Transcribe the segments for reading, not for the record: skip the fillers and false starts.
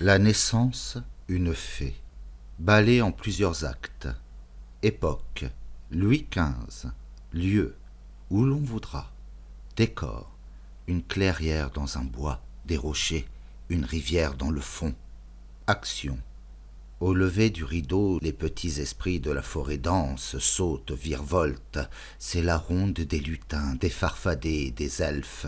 La naissance, une fée. Ballet en plusieurs actes. Époque, Louis XV. Lieu, où l'on voudra. Décor, une clairière dans un bois, des rochers, une rivière dans le fond. Action. Au lever du rideau, les petits esprits de la forêt dansent, sautent, virevoltent. C'est la ronde des lutins, des farfadets, des elfes.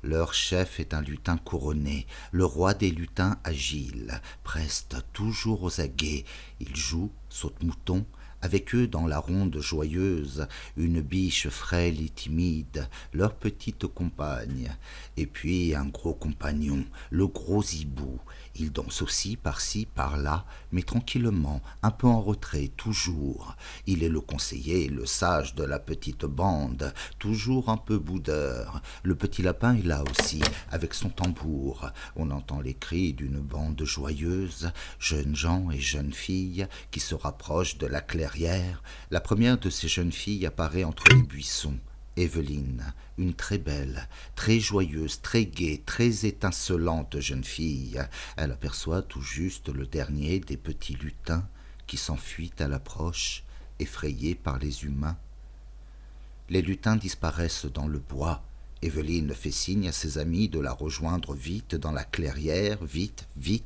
Leur chef est un lutin couronné, le roi des lutins agile, preste toujours aux aguets. Il joue, saute-mouton, avec eux dans la ronde joyeuse, une biche frêle et timide, leur petite compagne. Et puis un gros compagnon, le gros hibou. Il danse aussi par-ci, par-là, mais tranquillement, un peu en retrait, toujours. Il est le conseiller, le sage de la petite bande, toujours un peu boudeur. Le petit lapin est là aussi, avec son tambour. On entend les cris d'une bande joyeuse, jeunes gens et jeunes filles qui se rapprochent de la clairière. La première de ces jeunes filles apparaît entre les buissons. Évelyne, une très belle, très joyeuse, très gaie, très étincelante jeune fille. Elle aperçoit tout juste le dernier des petits lutins qui s'enfuient à l'approche, effrayés par les humains. Les lutins disparaissent dans le bois. Évelyne fait signe à ses amis de la rejoindre vite dans la clairière, vite, vite.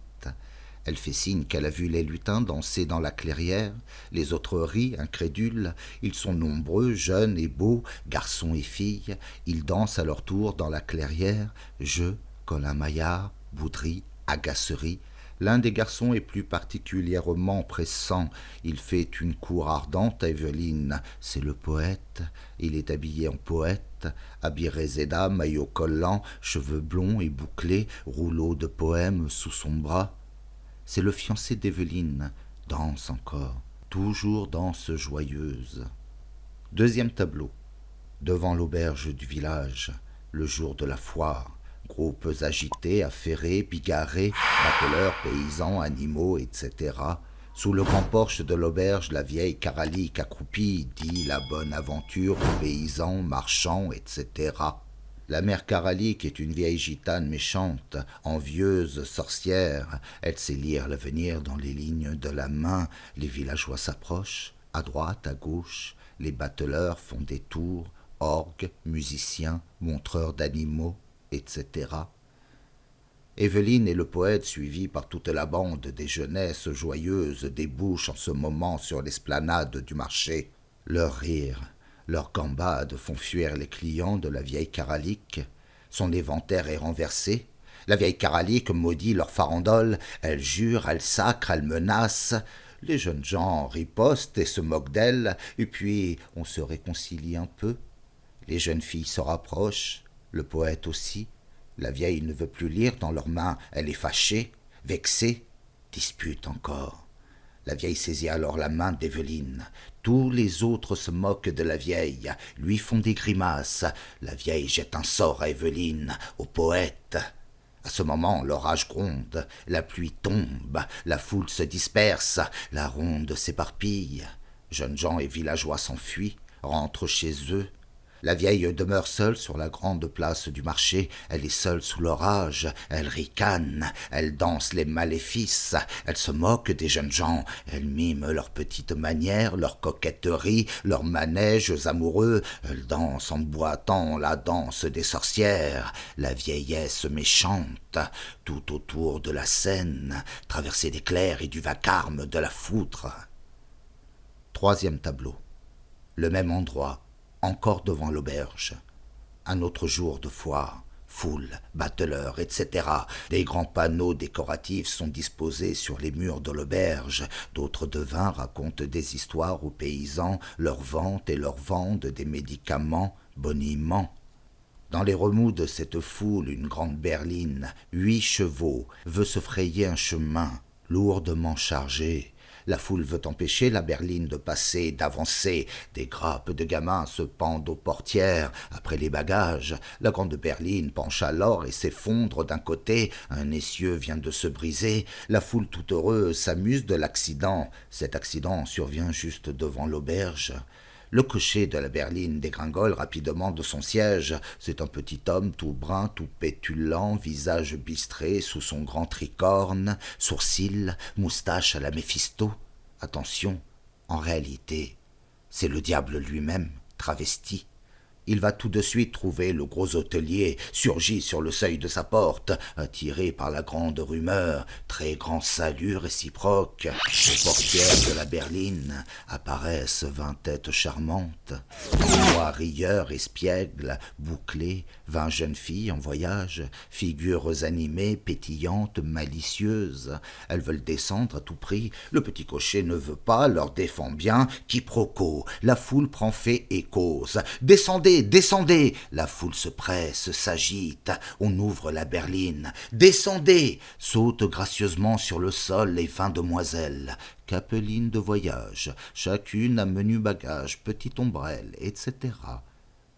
Elle fait signe qu'elle a vu les lutins danser dans la clairière. Les autres rient, incrédules. Ils sont nombreux, jeunes et beaux, garçons et filles. Ils dansent à leur tour dans la clairière. Jeux, Colin Maillard, bouderie, agacerie. L'un des garçons est plus particulièrement pressant. Il fait une cour ardente à Évelyne. C'est le poète. Il est habillé en poète. Habit réséda, maillot collant, cheveux blonds et bouclés, rouleau de poèmes sous son bras. C'est le fiancé d'Éveline, danse encore, toujours danse joyeuse. Deuxième tableau. Devant l'auberge du village, le jour de la foire, groupes agités, affairés, bigarrés, bateleurs, paysans, animaux, etc. Sous le grand porche de l'auberge, la vieille caralique accroupie dit la bonne aventure aux paysans, marchands, etc. La mère Caralique est une vieille gitane méchante, envieuse, sorcière. Elle sait lire l'avenir dans les lignes de la main. Les villageois s'approchent, à droite, à gauche. Les bateleurs font des tours, orgues, musiciens, montreurs d'animaux, etc. Évelyne et le poète, suivis par toute la bande des jeunesses joyeuses, débouchent en ce moment sur l'esplanade du marché. Leurs rires, leurs gambades font fuir les clients de la vieille Caralique. Son éventaire est renversé. La vieille Caralique maudit leur farandole. Elle jure, elle sacre, elle menace. Les jeunes gens ripostent et se moquent d'elle. Et puis on se réconcilie un peu. Les jeunes filles se rapprochent. Le poète aussi. La vieille ne veut plus lire dans leurs mains. Elle est fâchée, vexée, dispute encore. La vieille saisit alors la main d'Éveline. Tous les autres se moquent de la vieille, lui font des grimaces. La vieille jette un sort à Évelyne, au poète. À ce moment, l'orage gronde, la pluie tombe, la foule se disperse, la ronde s'éparpille. Jeunes gens et villageois s'enfuient, rentrent chez eux. La vieille demeure seule sur la grande place du marché. Elle est seule sous l'orage. Elle ricane. Elle danse les maléfices. Elle se moque des jeunes gens. Elle mime leurs petites manières, leurs coquetteries, leurs manèges amoureux. Elle danse en boitant la danse des sorcières. La vieillesse méchante, tout autour de la scène, traversée d'éclairs et du vacarme de la foudre. Troisième tableau. Le même endroit. Encore devant l'auberge. Un autre jour de foire, foule, bateleurs, etc. Des grands panneaux décoratifs sont disposés sur les murs de l'auberge. D'autres devins racontent des histoires aux paysans, leur vente et leur vendent des médicaments boniment. Dans les remous de cette foule, une grande berline, 8 chevaux, veut se frayer un chemin, lourdement chargé. La foule veut empêcher la berline de passer, d'avancer. Des grappes de gamins se pendent aux portières. Après les bagages, la grande berline penche alors et s'effondre d'un côté. Un essieu vient de se briser. La foule toute heureuse s'amuse de l'accident. Cet accident survient juste devant l'auberge. Le cocher de la berline dégringole rapidement de son siège. C'est un petit homme tout brun, tout pétulant, visage bistré sous son grand tricorne, sourcils, moustache à la Méphisto. Attention, en réalité, c'est le diable lui-même, travesti. Il va tout de suite trouver le gros hôtelier, surgi sur le seuil de sa porte, attiré par la grande rumeur, très grand salut réciproque. Aux portières de la berline apparaissent 20 têtes charmantes, 3 rieurs espiègles, bouclés, 20 jeunes filles en voyage, figures animées, pétillantes, malicieuses. Elles veulent descendre à tout prix, le petit cocher ne veut pas, leur défend bien, quiproquo, la foule prend fait et cause. Descendez, descendez, la foule se presse, s'agite, on ouvre la berline. Descendez, sautent gracieusement sur le sol les 20 demoiselles, capelines de voyage, chacune à menu bagage, petite ombrelle, etc.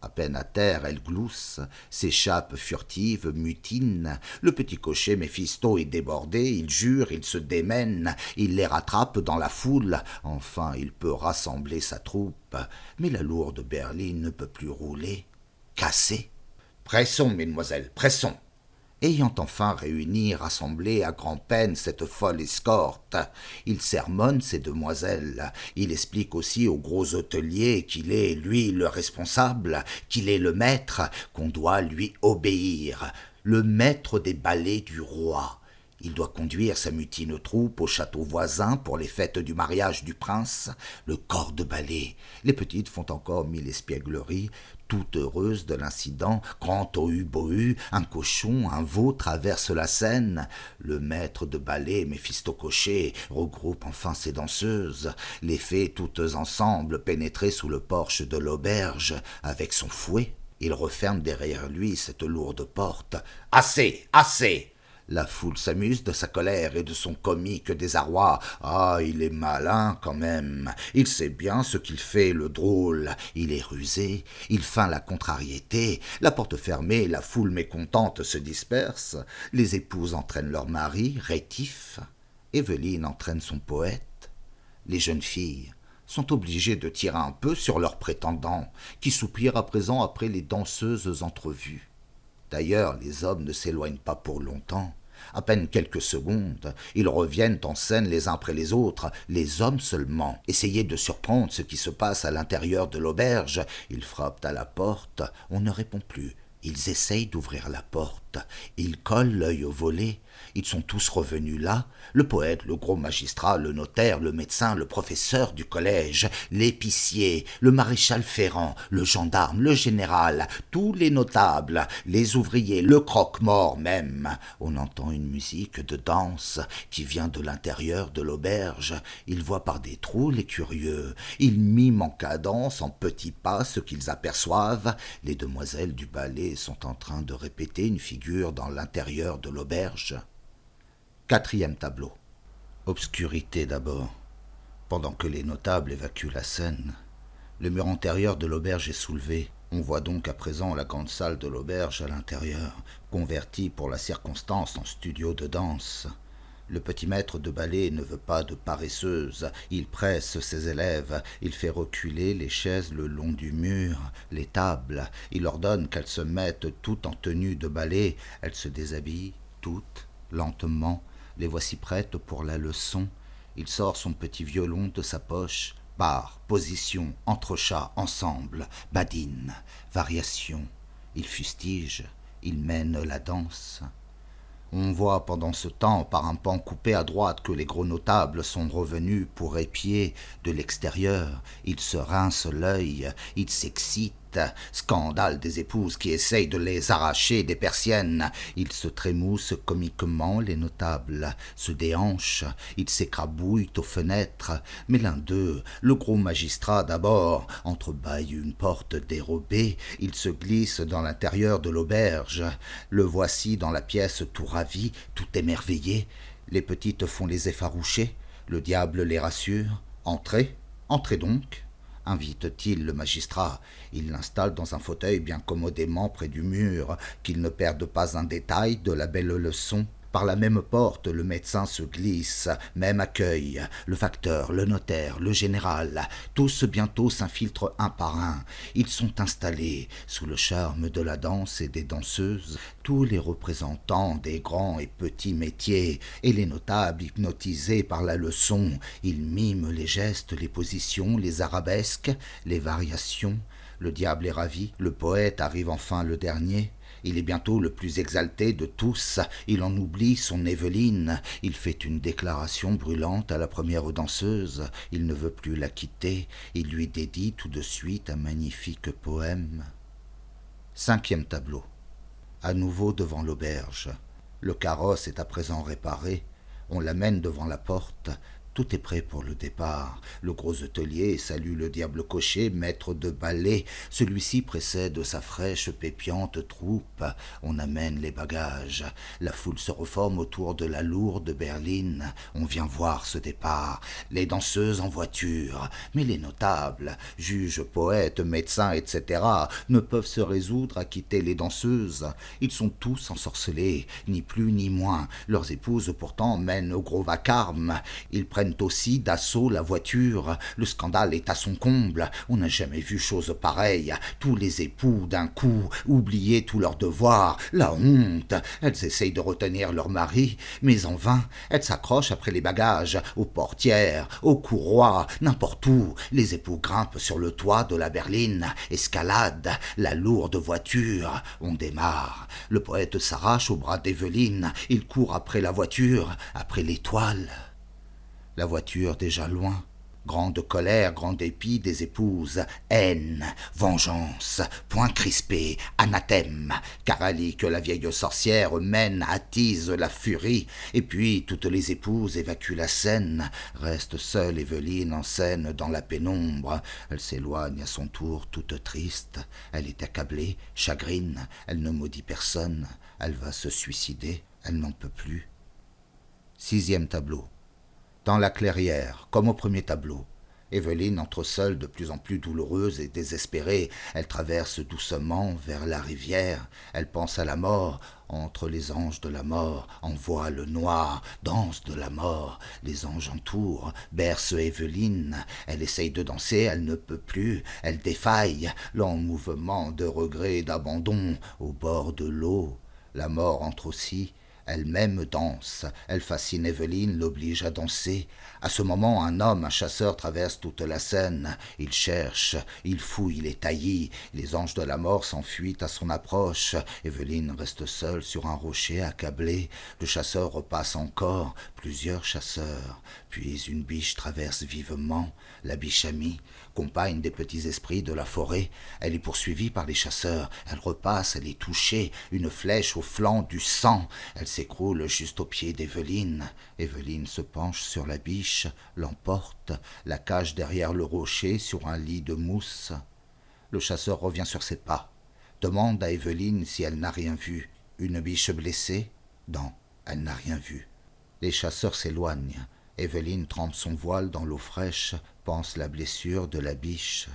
À peine à terre, elles gloussent, s'échappent furtives, mutinent. Le petit cocher Méphisto est débordé, il jure, il se démène, il les rattrape dans la foule. Enfin, il peut rassembler sa troupe, mais la lourde berline ne peut plus rouler. Cassée. Pressons, mesdemoiselles, pressons. Ayant enfin réuni, rassemblé à grand-peine cette folle escorte, il sermonne ces demoiselles. Il explique aussi au gros hôtelier qu'il est, lui, le responsable, qu'il est le maître, qu'on doit lui obéir, le maître des ballets du roi. Il doit conduire sa mutine troupe au château voisin pour les fêtes du mariage du prince, le corps de ballet. Les petites font encore 1000 espiègleries, toutes heureuses de l'incident. Grand tohu-bohu, un cochon, un veau traverse la scène. Le maître de ballet, Méphisto Cocher, regroupe enfin ses danseuses. Les fait toutes ensemble pénétrer sous le porche de l'auberge avec son fouet. Il referme derrière lui cette lourde porte. « Assez, assez !» La foule s'amuse de sa colère et de son comique désarroi. Ah, il est malin quand même. Il sait bien ce qu'il fait, le drôle. Il est rusé, il feint la contrariété. La porte fermée, la foule mécontente se disperse. Les épouses entraînent leur mari, rétif. Évelyne entraîne son poète. Les jeunes filles sont obligées de tirer un peu sur leurs prétendants, qui soupirent à présent après les danseuses entrevues. D'ailleurs, les hommes ne s'éloignent pas pour longtemps. À peine quelques secondes, ils reviennent en scène les uns après les autres, les hommes seulement. Essayez de surprendre ce qui se passe à l'intérieur de l'auberge. Ils frappent à la porte, on ne répond plus. Ils essayent d'ouvrir la porte. Ils collent l'œil au volet. Ils sont tous revenus là. Le poète, le gros magistrat, le notaire, le médecin, le professeur du collège, l'épicier, le maréchal Ferrand, le gendarme, le général, tous les notables, les ouvriers, le croque-mort même. On entend une musique de danse qui vient de l'intérieur de l'auberge. Ils voient par des trous les curieux. Ils miment en cadence, en petits pas, ce qu'ils aperçoivent. Les demoiselles du ballet sont en train de répéter une figure dans l'intérieur de l'auberge. 4e tableau. Obscurité d'abord, pendant que les notables évacuent la scène. Le mur antérieur de l'auberge est soulevé. On voit donc à présent la grande salle de l'auberge à l'intérieur, convertie pour la circonstance en studio de danse. Le petit maître de ballet ne veut pas de paresseuses. Il presse ses élèves. Il fait reculer les chaises le long du mur, les tables. Il ordonne qu'elles se mettent toutes en tenue de ballet. Elles se déshabillent, toutes, lentement. Les voici prêtes pour la leçon. Il sort son petit violon de sa poche. Barre, position, entrechat, ensemble, badine, variation. Il fustige, il mène la danse. On voit pendant ce temps, par un pan coupé à droite, que les gros notables sont revenus pour épier de l'extérieur. Ils se rincent l'œil, ils s'excitent. Scandale des épouses qui essayent de les arracher des persiennes. Ils se trémoussent comiquement, les notables, se déhanchent, ils s'écrabouillent aux fenêtres. Mais l'un d'eux, le gros magistrat d'abord, entrebâille une porte dérobée. Il se glisse dans l'intérieur de l'auberge. Le voici dans la pièce tout ravi, tout émerveillé. Les petites font les effarouchés. Le diable les rassure. Entrez, entrez donc. Invite-t-il le magistrat. Il l'installe dans un fauteuil bien commodément près du mur, qu'il ne perde pas un détail de la belle leçon. Par la même porte, le médecin se glisse, même accueil. Le facteur, le notaire, le général, tous bientôt s'infiltrent un par un. Ils sont installés, sous le charme de la danse et des danseuses, tous les représentants des grands et petits métiers, et les notables hypnotisés par la leçon. Ils miment les gestes, les positions, les arabesques, les variations. Le diable est ravi, le poète arrive enfin le dernier. Il est bientôt le plus exalté de tous, il en oublie son Évelyne, il fait une déclaration brûlante à la première danseuse, il ne veut plus la quitter, il lui dédie tout de suite un magnifique poème. 5e tableau. À nouveau devant l'auberge. Le carrosse est à présent réparé, on l'amène devant la porte. Tout est prêt pour le départ. Le gros hôtelier salue le diable cocher, maître de ballet. Celui-ci précède sa fraîche, pépiante troupe. On amène les bagages. La foule se reforme autour de la lourde berline. On vient voir ce départ. Les danseuses en voiture. Mais les notables, juges, poètes, médecins, etc., ne peuvent se résoudre à quitter les danseuses. Ils sont tous ensorcelés, ni plus ni moins. Leurs épouses pourtant mènent au gros vacarme. Ils prennent aussi d'assaut la voiture. Le scandale est à son comble. On n'a jamais vu chose pareille. Tous les époux, d'un coup, oubliaient tous leurs devoirs. La honte. Elles essayent de retenir leur mari, mais en vain. Elles s'accrochent après les bagages, aux portières, aux courroies, n'importe où. Les époux grimpent sur le toit de la berline, escaladent la lourde voiture. On démarre. Le poète s'arrache au bras d'Éveline. Il court après la voiture, après l'étoile. La voiture déjà loin. Grande colère, grand dépit des épouses, haine, vengeance, poing crispé, anathème, Caralie que la vieille sorcière mène attise la furie, et puis toutes les épouses évacuent la scène, reste seule Éveline en scène dans la pénombre, elle s'éloigne à son tour toute triste, elle est accablée, chagrine, elle ne maudit personne, elle va se suicider, elle n'en peut plus. 6e tableau. Dans la clairière, comme au premier tableau, Éveline entre seule, de plus en plus douloureuse et désespérée. Elle traverse doucement vers la rivière. Elle pense à la mort. Entre les anges de la mort, en voile noir, danse de la mort. Les anges entourent, bercent Éveline. Elle essaye de danser, elle ne peut plus. Elle défaille, lent mouvement de regret et d'abandon, au bord de l'eau. La mort entre aussi. Elle-même danse, elle fascine Éveline, l'oblige à danser. À ce moment, un homme, un chasseur, traverse toute la scène. Il cherche, il fouille, il est taillis. Les anges de la mort s'enfuient à son approche. Éveline reste seule sur un rocher accablée. Le chasseur repasse encore, plusieurs chasseurs. Puis une biche traverse vivement. La biche amie, compagne des petits esprits de la forêt. Elle est poursuivie par les chasseurs. Elle repasse, elle est touchée. Une flèche au flanc, du sang. Elle s'écroule juste aux pieds d'Éveline. Éveline se penche sur la biche, l'emporte, la cache derrière le rocher sur un lit de mousse. Le chasseur revient sur ses pas, demande à Éveline si elle n'a rien vu. Une biche blessée? Non, elle n'a rien vu. Les chasseurs s'éloignent. Éveline trempe son voile dans l'eau fraîche, pense la blessure de la biche.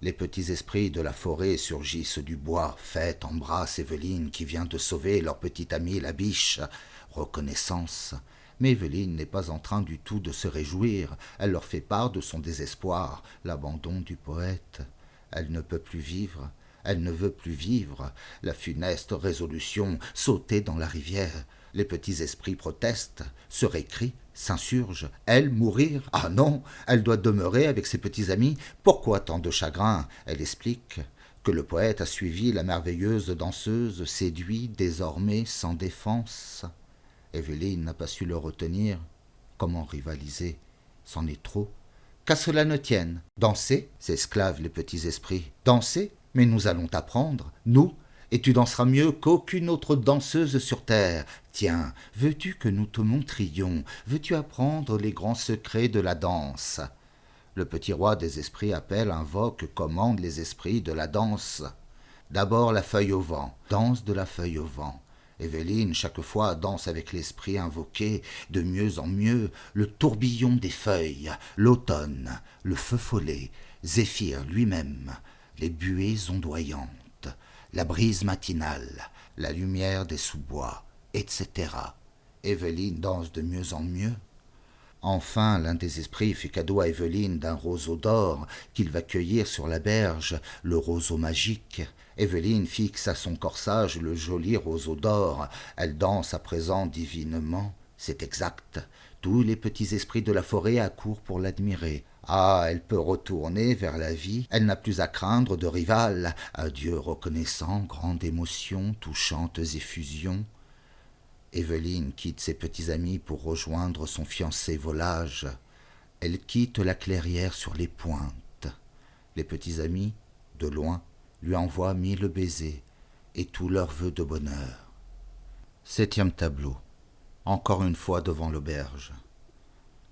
Les petits esprits de la forêt surgissent du bois, fêtent, embrassent Éveline qui vient de sauver leur petite amie la biche. Reconnaissance. Mais Éveline n'est pas en train du tout de se réjouir. Elle leur fait part de son désespoir, l'abandon du poète. Elle ne peut plus vivre. Elle ne veut plus vivre. La funeste résolution, sauter dans la rivière. Les petits esprits protestent, se récrient, s'insurgent. Elle mourir? Ah non, elle doit demeurer avec ses petits amis. Pourquoi tant de chagrin? Elle explique que le poète a suivi la merveilleuse danseuse, séduit, désormais sans défense. Éveline n'a pas su le retenir. Comment rivaliser? C'en est trop. Qu'à cela ne tienne. Danser? S'esclavent les petits esprits. Danser? Mais nous allons t'apprendre, nous, et tu danseras mieux qu'aucune autre danseuse sur terre. Tiens, veux-tu que nous te montrions? Veux-tu apprendre les grands secrets de la danse? Le petit roi des esprits appelle, invoque, commande les esprits de la danse. D'abord la feuille au vent, danse de la feuille au vent. Éveline, chaque fois, danse avec l'esprit invoqué, de mieux en mieux, le tourbillon des feuilles, l'automne, le feu follet, Zéphyr lui-même, les buées ondoyantes, la brise matinale, la lumière des sous-bois, etc. Évelyne danse de mieux en mieux. Enfin, l'un des esprits fait cadeau à Évelyne d'un roseau d'or qu'il va cueillir sur la berge, le roseau magique. Évelyne fixe à son corsage le joli roseau d'or. Elle danse à présent divinement. C'est exact. Tous les petits esprits de la forêt accourent pour l'admirer. Ah, elle peut retourner vers la vie, elle n'a plus à craindre de rival. Adieu reconnaissant, grande émotion, touchantes effusions. Évelyne quitte ses petits amis pour rejoindre son fiancé volage. Elle quitte la clairière sur les pointes. Les petits amis, de loin, lui envoient 1000 baisers et tous leurs vœux de bonheur. 7e tableau. Encore une fois devant l'auberge.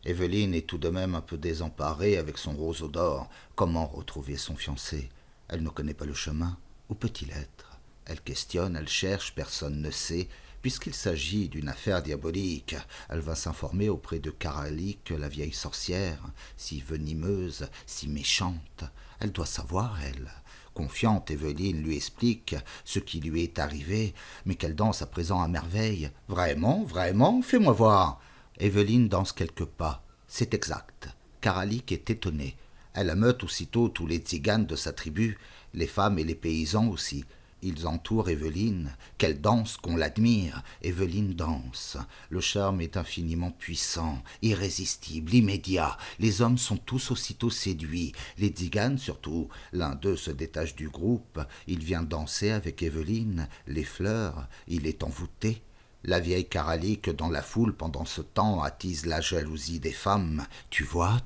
Évelyne est tout de même un peu désemparée avec son roseau d'or. Comment retrouver son fiancé? Elle ne connaît pas le chemin. Où peut-il être? Elle questionne, elle cherche, personne ne sait. Puisqu'il s'agit d'une affaire diabolique, elle va s'informer auprès de Karalik, la vieille sorcière, si venimeuse, si méchante. Elle doit savoir, elle. Confiante, Évelyne lui explique ce qui lui est arrivé, mais qu'elle danse à présent à merveille. « Vraiment, vraiment, fais-moi voir !» Évelyne danse quelques pas. C'est exact. Karalik est étonnée. Elle ameute aussitôt tous les tziganes de sa tribu, les femmes et les paysans aussi. Ils entourent Évelyne. Qu'elle danse, qu'on l'admire. Évelyne danse. Le charme est infiniment puissant, irrésistible, immédiat. Les hommes sont tous aussitôt séduits. Les tziganes surtout. L'un d'eux se détache du groupe. Il vient danser avec Évelyne. Les fleurs. Il est envoûté. La vieille Karalik, dans la foule, pendant ce temps, attise la jalousie des femmes. Tu vois,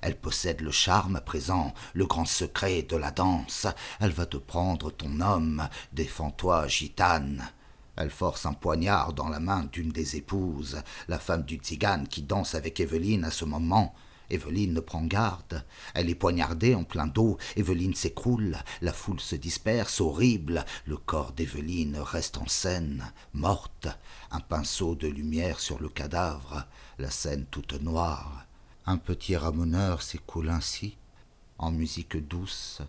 elle possède le charme à présent, le grand secret de la danse. Elle va te prendre ton homme, défends-toi, gitane. Elle force un poignard dans la main d'une des épouses, la femme du tzigane qui danse avec Évelyne à ce moment. Évelyne ne prend garde. Elle est poignardée en plein dos. Évelyne s'écroule. La foule se disperse, horrible. Le corps d'Évelyne reste en scène, morte. Un pinceau de lumière sur le cadavre. La scène toute noire. Un petit ramoneur s'écoule ainsi, en musique douce.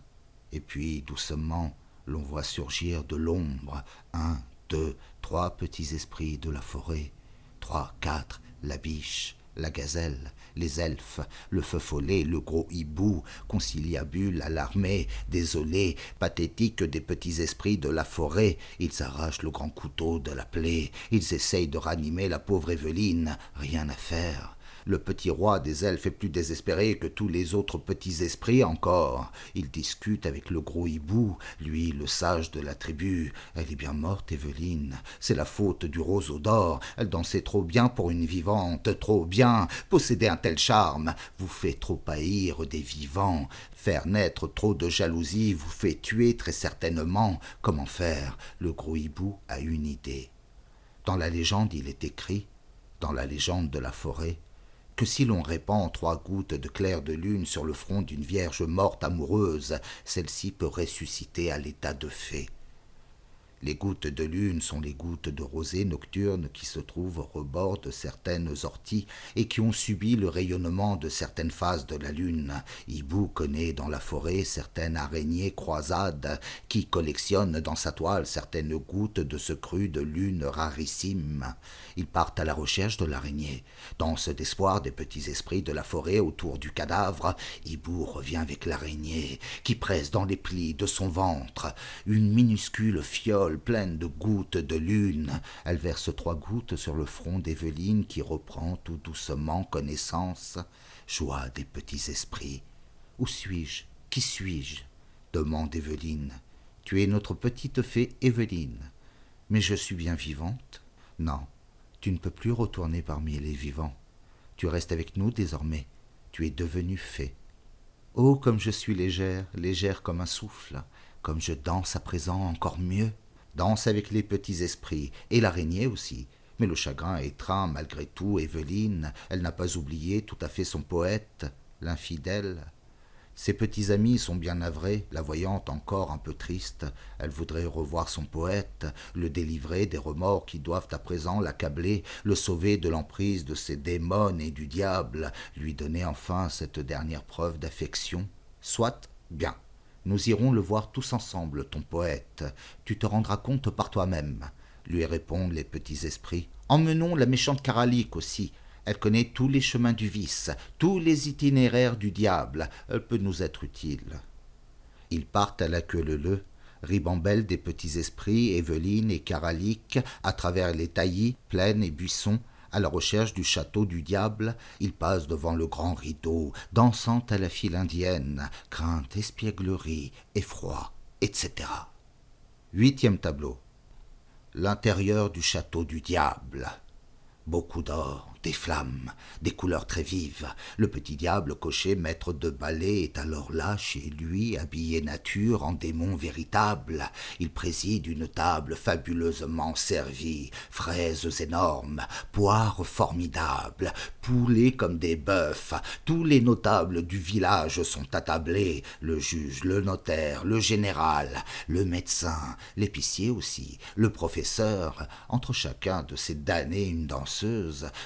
Et puis, doucement, l'on voit surgir de l'ombre 1, 2, 3 petits esprits de la forêt. 3, 4, la biche, la gazelle, les elfes, le feu follet, le gros hibou, conciliabule, alarmé, désolé, pathétique des petits esprits de la forêt. Ils arrachent le grand couteau de la plaie. Ils essayent de ranimer la pauvre Évelyne. Rien à faire. Le petit roi des elfes est plus désespéré que tous les autres petits esprits encore. Il discute avec le gros hibou, lui le sage de la tribu. Elle est bien morte, Évelyne. C'est la faute du roseau d'or. Elle dansait trop bien pour une vivante, trop bien. Posséder un tel charme vous fait trop haïr des vivants. Faire naître trop de jalousie vous fait tuer très certainement. Comment faire? Le gros hibou a une idée. Dans la légende, il est écrit, dans la légende de la forêt, que si l'on répand 3 gouttes de clair de lune sur le front d'une vierge morte amoureuse, celle-ci peut ressusciter à l'état de fée. Les gouttes de lune sont les gouttes de rosée nocturne qui se trouvent au rebord de certaines orties et qui ont subi le rayonnement de certaines phases de la lune. Hibou connaît dans la forêt certaines araignées croisades qui collectionnent dans sa toile certaines gouttes de ce cru de lune rarissime. Ils partent à la recherche de l'araignée. Dans cet espoir des petits esprits de la forêt autour du cadavre, Hibou revient avec l'araignée qui presse dans les plis de son ventre une minuscule fiole pleine de gouttes de lune. Elle verse 3 gouttes sur le front d'Évelyne qui reprend tout doucement connaissance. Joie des petits esprits. Où suis-je? Qui suis-je? Demande Éveline. Tu es notre petite fée Évelyne. Mais je suis bien vivante? Non, tu ne peux plus retourner parmi les vivants. Tu restes avec nous désormais. Tu es devenue fée. Oh, comme je suis légère, légère comme un souffle, comme je danse à présent encore mieux. Danse avec les petits esprits, et l'araignée aussi. Mais le chagrin étreint malgré tout Évelyne. Elle n'a pas oublié tout à fait son poète, l'infidèle. Ses petits amis sont bien navrés, la voyant encore un peu triste. Elle voudrait revoir son poète, le délivrer des remords qui doivent à présent l'accabler, le sauver de l'emprise de ses démons et du diable, lui donner enfin cette dernière preuve d'affection. Soit, bien. Nous irons le voir tous ensemble, ton poète. Tu te rendras compte par toi-même. lui répondent les petits esprits. Emmenons la méchante Karalik aussi. Elle connaît tous les chemins du vice, tous les itinéraires du diable. Elle peut nous être utile. Ils partent à la queue leu-leu, ribambelle des petits esprits, Évelyne et Karalik, à travers les taillis, plaines et buissons, à la recherche du château du diable. Ils passent devant le grand rideau, dansant à la file indienne, crainte, espièglerie, effroi, etc. 8e tableau. L'intérieur du château du diable. Beaucoup d'or, des flammes, des couleurs très vives. Le petit diable cocher, maître de ballet, est alors là chez lui, habillé nature en démon véritable. Il préside une table fabuleusement servie, fraises énormes, poires formidables, poulets comme des bœufs. Tous les notables du village sont attablés, le juge, le notaire, le général, le médecin, l'épicier aussi, le professeur. Entre chacun de ces damnés une danseuse,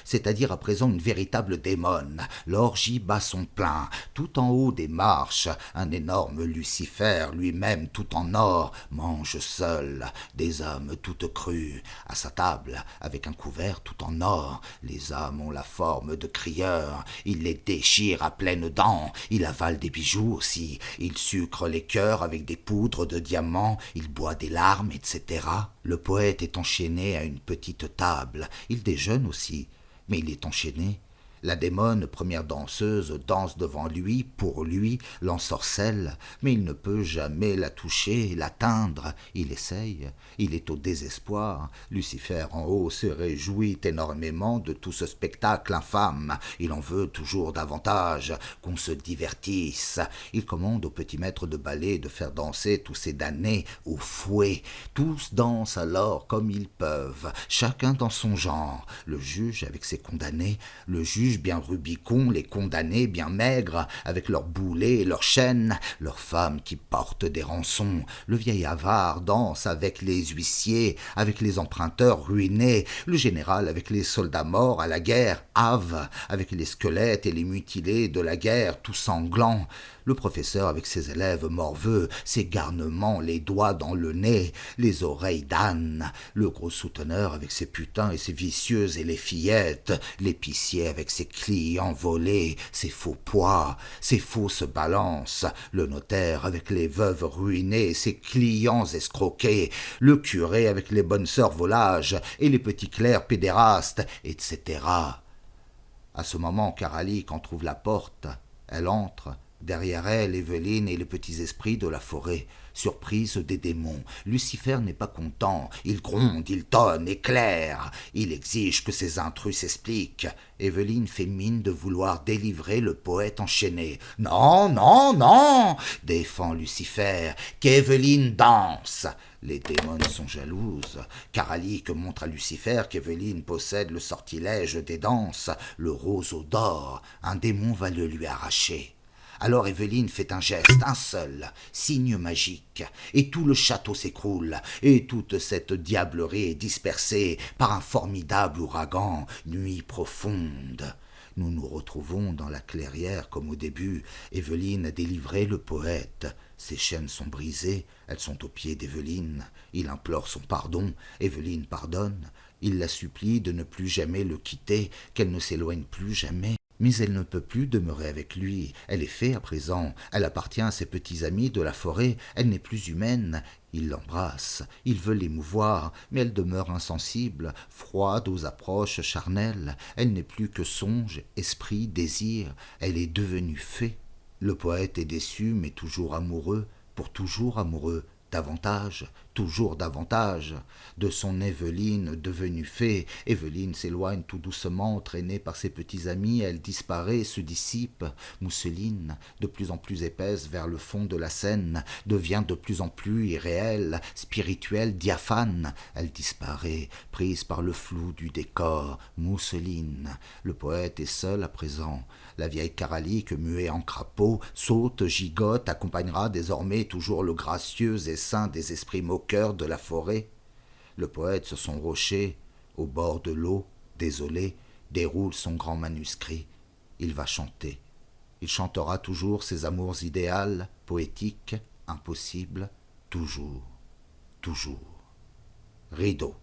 c'est-à-dire à présent une véritable démone. L'orgie bat son plein. Tout en haut des marches, un énorme Lucifer, lui-même tout en or, mange seul des âmes toutes crues. À sa table, avec un couvert tout en or, les âmes ont la forme de crieurs. Il les déchire à pleines dents. Il avale des bijoux aussi. Il sucre les cœurs avec des poudres de diamants. Il boit des larmes, etc. Le poète est enchaîné à une petite table. Il déjeune aussi, mais il est enchaîné. La démone, première danseuse, danse devant lui, pour lui, l'ensorcelle, mais il ne peut jamais la toucher, l'atteindre. Il essaye, il est au désespoir. Lucifer en haut se réjouit énormément de tout ce spectacle infâme. Il en veut toujours davantage, qu'on se divertisse. Il commande au petit maître de ballet de faire danser tous ces damnés au fouet. Tous dansent alors comme ils peuvent, chacun dans son genre. Le juge avec ses condamnés, le juge bien rubicon, les condamnés bien maigres, avec leurs boulets et leurs chaînes, leurs femmes qui portent des rançons. Le vieil avare danse avec les huissiers, avec les emprunteurs ruinés, le général avec les soldats morts à la guerre, Have, avec les squelettes et les mutilés de la guerre, tout sanglants. Le professeur avec ses élèves morveux, ses garnements, les doigts dans le nez, les oreilles d'âne, le gros souteneur avec ses putains et ses vicieuses et les fillettes, l'épicier avec ses clients volés, ses faux poids, ses fausses balances, le notaire avec les veuves ruinées, ses clients escroqués, le curé avec les bonnes sœurs volages et les petits clercs pédérastes, etc. À ce moment, Karalik en trouve la porte. Elle entre. Derrière elle, Évelyne et les petits esprits de la forêt, surprise des démons. Lucifer n'est pas content. Il gronde, il tonne, éclaire. Il exige que ces intrus s'expliquent. Évelyne fait mine de vouloir délivrer le poète enchaîné. « Non, non, non !» défend Lucifer. « Qu'Évelyne danse !» Les démons sont jalouses. Karalik montre à Lucifer qu'Évelyne possède le sortilège des danses, le roseau d'or. Un démon va le lui arracher. Alors Évelyne fait un geste, un seul, signe magique, et tout le château s'écroule, et toute cette diablerie est dispersée par un formidable ouragan, nuit profonde. Nous nous retrouvons dans la clairière comme au début. Évelyne a délivré le poète. Ses chaînes sont brisées, elles sont aux pieds d'Évelyne. Il implore son pardon, Évelyne pardonne. Il la supplie de ne plus jamais le quitter, qu'elle ne s'éloigne plus jamais. Mais elle ne peut plus demeurer avec lui. Elle est fée à présent. Elle appartient à ses petits amis de la forêt. Elle n'est plus humaine. Il l'embrasse. Il veut l'émouvoir, mais elle demeure insensible, froide aux approches charnelles. Elle n'est plus que songe, esprit, désir. Elle est devenue fée. Le poète est déçu, mais toujours amoureux, pour toujours amoureux. Davantage, toujours davantage, de son Évelyne devenue fée. Évelyne s'éloigne tout doucement, entraînée par ses petits amis, elle disparaît, se dissipe. Mousseline, de plus en plus épaisse vers le fond de la scène, devient de plus en plus irréelle, spirituelle, diaphane. Elle disparaît, prise par le flou du décor. Mousseline, le poète est seul à présent. La vieille Karalik, muée en crapaud, saute, gigote, accompagnera désormais toujours le gracieux et saint des esprits moqueurs de la forêt. Le poète sur son rocher, au bord de l'eau, désolé, déroule son grand manuscrit. Il va chanter. Il chantera toujours ses amours idéales, poétiques, impossibles, toujours, toujours. Rideau.